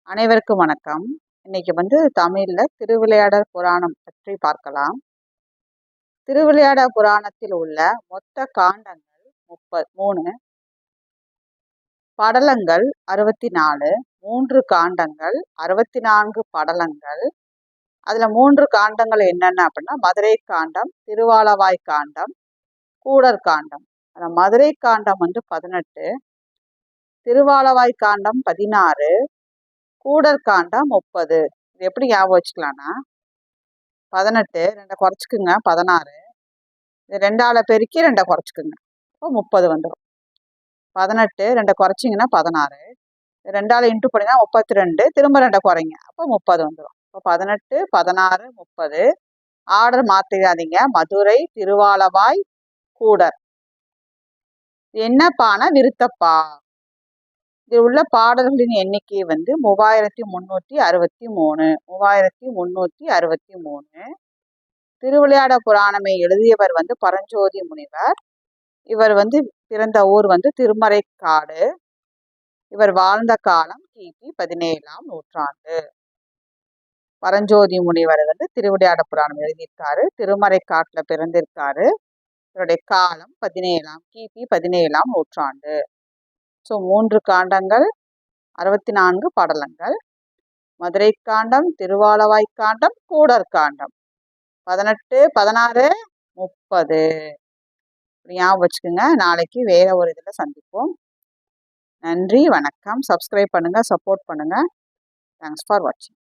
அனைவருக்கும் வணக்கம். இன்னைக்கு தமிழ்ல திருவிளையாடல் புராணம் பற்றி பார்க்கலாம். திருவிளையாடல் புராணத்தில் உள்ள மொத்த காண்டங்கள் 3, படலங்கள் 64, 3 காண்டங்கள் 64 படலங்கள். அதுல 3 காண்டங்கள் என்னென்ன அப்படின்னா மதுரை காண்டம், திருவாலவாய் காண்டம், கூடர் காண்டம். மதுரை காண்டம் 18, திருவாலவாய் காண்டம் 16, கூடர் காண்டம் 30. இது எப்படி ஞாபகம் வச்சுக்கலாம்னா 18 2 குறைச்சிக்குங்க 16, இது 2ஆல பெருக்கி 2 குறைச்சிக்குங்க, இப்போ 30 வந்துடும். 18 2 குறைச்சிங்கன்னா 16, 2ஆல இன்ட்டு பண்ணினா 32, திரும்ப 2 குறைங்க, அப்போ 30 வந்துடும். இப்போ 18 16 30. ஆர்டர் மாற்றிடாதீங்க. மதுரை, திருவாலவாய், கூடர். என்னப்பானா விருத்தப்பா. இதில் உள்ள பாடல்களின் எண்ணிக்கை 3363. 3363. திருவிளையாட புராணமை எழுதியவர் பரஞ்சோதி முனிவர். இவர் பிறந்த ஊர் திருமறைக்காடு. இவர் வாழ்ந்த காலம் கிபி 17ஆம் நூற்றாண்டு. பரஞ்சோதி முனிவர் திருவிளையாட புராணம் எழுதியிருக்காரு. திருமறைக்காட்டுல பிறந்திருக்காரு. இவருடைய காலம் கிபி 17ஆம் நூற்றாண்டு. 3 காண்டங்கள் 64 படலங்கள். மதுரை காண்டம், திருவாலவாய் காண்டம், கூடர் காண்டம் 18 16 30. ஞாபகம் வச்சுக்கோங்க. நாளைக்கு வேற ஒரு இதில் சந்திப்போம். நன்றி, வணக்கம். சப்ஸ்கிரைப் பண்ணுங்க, சப்போர்ட் பண்ணுங்க. தேங்க்ஸ் ஃபார் வாட்சிங்.